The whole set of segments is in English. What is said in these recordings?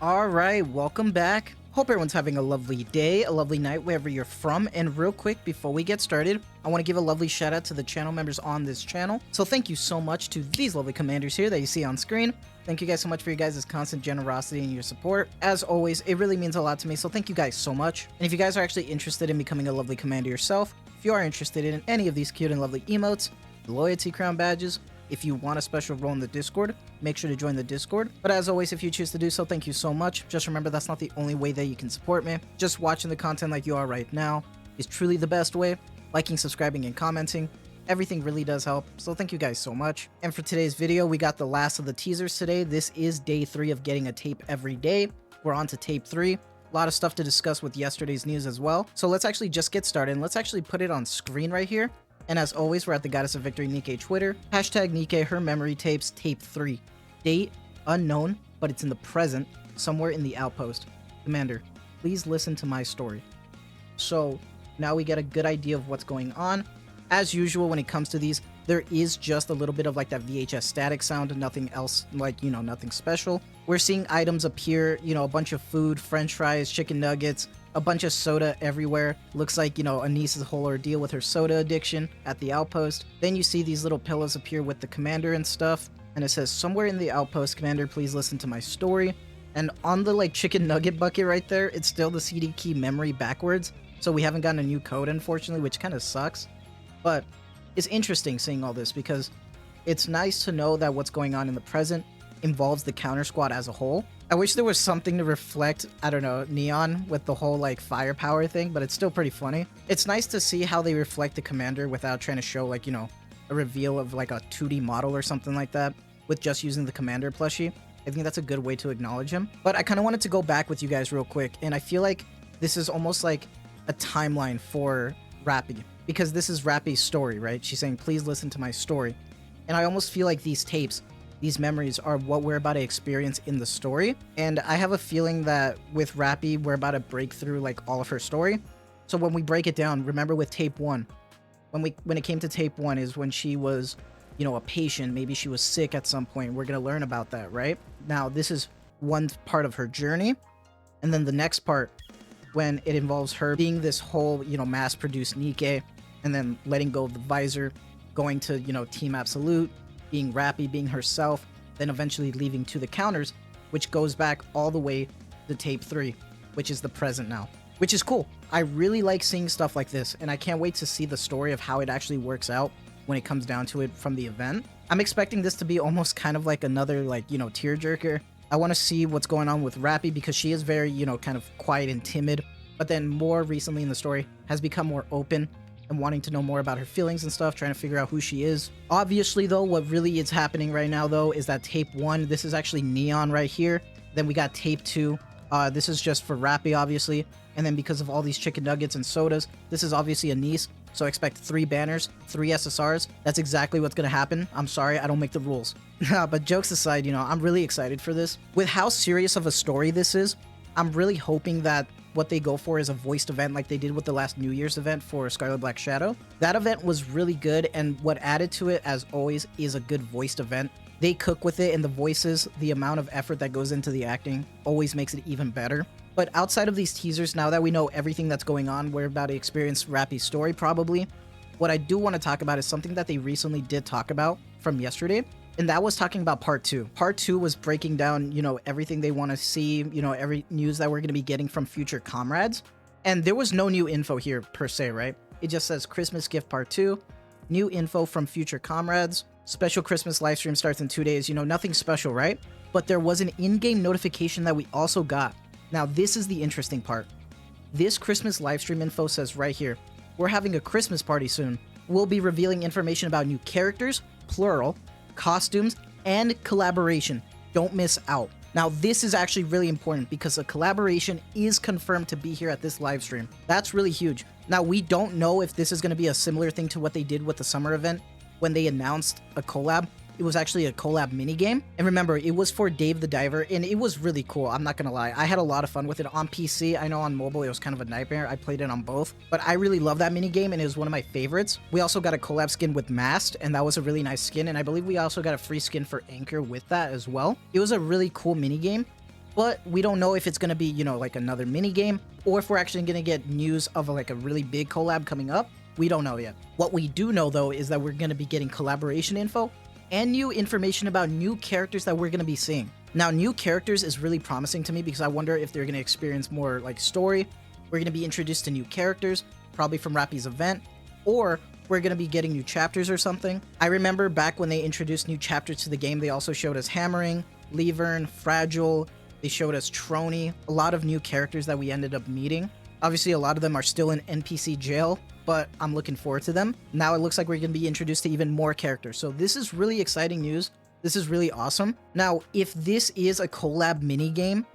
All right, welcome back. Hope everyone's having a lovely day, a lovely night, wherever you're from. And real quick, before we get started, I want to give a lovely shout out to the channel members on this channel. So thank you so much to these lovely commanders here that you see on screen. Thank you guys so much for your guys' constant generosity and your support. As always, it really means a lot to me, so thank you guys so much. And if you guys are actually interested in becoming a lovely commander yourself, if you are interested in any of these cute and lovely emotes, loyalty crown badges, if you want a special role in the Discord, make sure to join the Discord. But as always, if you choose to do so, thank you so much. Just remember, that's not the only way that you can support me. Just watching the content like you are right now is truly the best way. Liking, subscribing, and commenting, everything really does help. So thank you guys so much. And for today's video, we got the last of the teasers today. This is day 3 of getting a tape every day. We're on to tape 3. A lot of stuff to discuss with yesterday's news as well. So let's actually just get started. And let's actually put it on screen right here. And as always, we're at the Goddess of Victory Nikke Twitter. Hashtag Nikke, her memory tapes, tape 3. Date, unknown, but it's in the present, somewhere in the outpost. Commander, please listen to my story. So now we get a good idea of what's going on. As usual, when it comes to these, there is just a little bit of like that VHS static sound, nothing else, like, nothing special. We're seeing items appear, a bunch of food, french fries, chicken nuggets, a bunch of soda everywhere. Looks like, Anice's whole ordeal with her soda addiction at the outpost. Then you see these little pillows appear with the commander and stuff. And it says, somewhere in the outpost, commander, please listen to my story. And on the like chicken nugget bucket right there, it's still the CD key memory backwards. So we haven't gotten a new code, unfortunately, which kind of sucks. But it's interesting seeing all this because it's nice to know that what's going on in the present involves the counter squad as a whole. I wish there was something to reflect, I don't know, Neon with the whole like firepower thing, but it's still pretty funny. It's nice to see how they reflect the commander without trying to show like, a reveal of like a 2D model or something like that with just using the commander plushie. I think that's a good way to acknowledge him. But I kind of wanted to go back with you guys real quick, and I feel like this is almost like a timeline for Rappy, because this is Rappy's story, right? She's saying, please listen to my story. And I almost feel like these tapes, these memories are what we're about to experience in the story. And I have a feeling that with Rappy, we're about to break through like all of her story. So when we break it down, remember with tape 1, when it came to tape 1 is when she was, a patient, maybe she was sick at some point. We're going to learn about that, right? Now, this is one part of her journey. And then the next part, when it involves her being this whole, mass-produced Nikke, and then letting go of the visor, going to, Team Absolute, being Rappy, being herself, then eventually leaving to the counters, which goes back all the way to tape 3, which is the present now, which is cool. I really like seeing stuff like this, and I can't wait to see the story of how it actually works out when it comes down to it from the event. I'm expecting this to be almost kind of like another, like, tearjerker. I want to see what's going on with Rappy because she is very, kind of quiet and timid, but then more recently in the story has become more open and wanting to know more about her feelings and stuff, trying to figure out who she is. Obviously, though, what really is happening right now, though, is that tape 1, this is actually Neon right here. Then we got tape 2. This is just for Rappy, obviously. And then because of all these chicken nuggets and sodas, this is obviously Anice. So expect 3 banners, 3 SSRs. That's exactly what's going to happen. I'm sorry, I don't make the rules. But jokes aside, I'm really excited for this. With how serious of a story this is, I'm really hoping that what they go for is a voiced event like they did with the last New Year's event for Scarlet Black Shadow. That event was really good, and what added to it, as always, is a good voiced event. They cook with it, and the voices, the amount of effort that goes into the acting always makes it even better. But outside of these teasers, now that we know everything that's going on, we're about to experience Rappy's story probably. What I do want to talk about is something that they recently did talk about from yesterday, and that was talking about part 2. Part 2 was breaking down, everything they want to see, every news that we're going to be getting from future comrades. And there was no new info here per se, right? It just says Christmas gift part 2, new info from future comrades, special Christmas livestream starts in 2 days, nothing special, right? But there was an in-game notification that we also got. Now, this is the interesting part. This Christmas livestream info says right here, we're having a Christmas party soon. We'll be revealing information about new characters, plural, costumes, and collaboration. Don't miss out. Now, this is actually really important because a collaboration is confirmed to be here at this live stream. That's really huge. Now, we don't know if this is going to be a similar thing to what they did with the summer event when they announced a collab. It was actually a collab minigame. And remember, it was for Dave the Diver, and it was really cool. I'm not gonna lie. I had a lot of fun with it on PC. I know on mobile it was kind of a nightmare. I played it on both. But I really love that minigame, and it was one of my favorites. We also got a collab skin with Mast, and that was a really nice skin. And I believe we also got a free skin for Anchor with that as well. It was a really cool minigame. but we don't know if it's going to be, you know, like another mini game or if we're actually going to get news of like a really big collab coming up. We don't know yet. What we do know though is that we're going to be getting collaboration info and new information about new characters that we're going to be seeing. Now, new characters is really promising to me because I wonder if they're going to experience more like story. We're going to be introduced to new characters, probably from Rappy's event, or we're going to be getting new chapters or something. I remember back when they introduced new chapters to the game, they also showed us Hammering, Levern, Fragile. They showed us Trony, a lot of new characters that we ended up meeting. Obviously, a lot of them are still in NPC jail, but I'm looking forward to them. Now it looks like we're going to be introduced to even more characters. So this is really exciting news. This is really awesome. Now, if this is a collab mini game,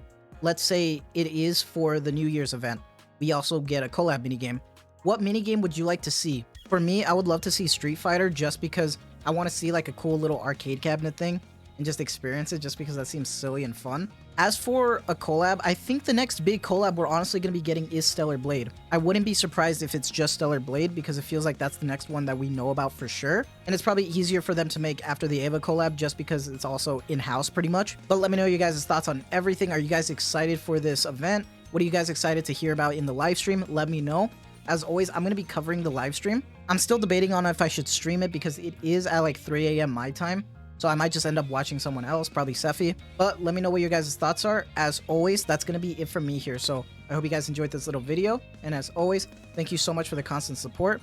let's say it is for the New Year's event, we also get a collab mini game. What mini game would you like to see? For me, I would love to see Street Fighter just because I want to see like a cool little arcade cabinet thing and just experience it just because that seems silly and fun. As for a collab, I think the next big collab we're honestly going to be getting is Stellar Blade. I wouldn't be surprised if it's just Stellar Blade because it feels like that's the next one that we know about for sure. And it's probably easier for them to make after the Ava collab just because it's also in-house pretty much. But let me know your guys' thoughts on everything. Are you guys excited for this event? What are you guys excited to hear about in the live stream? Let me know. As always, I'm going to be covering the live stream. I'm still debating on if I should stream it because it is at like 3 a.m. my time. So I might just end up watching someone else, probably Sephi. But let me know what your guys' thoughts are. As always, that's going to be it from me here. So I hope you guys enjoyed this little video. And as always, thank you so much for the constant support.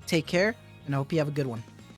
Take care, and I hope you have a good one.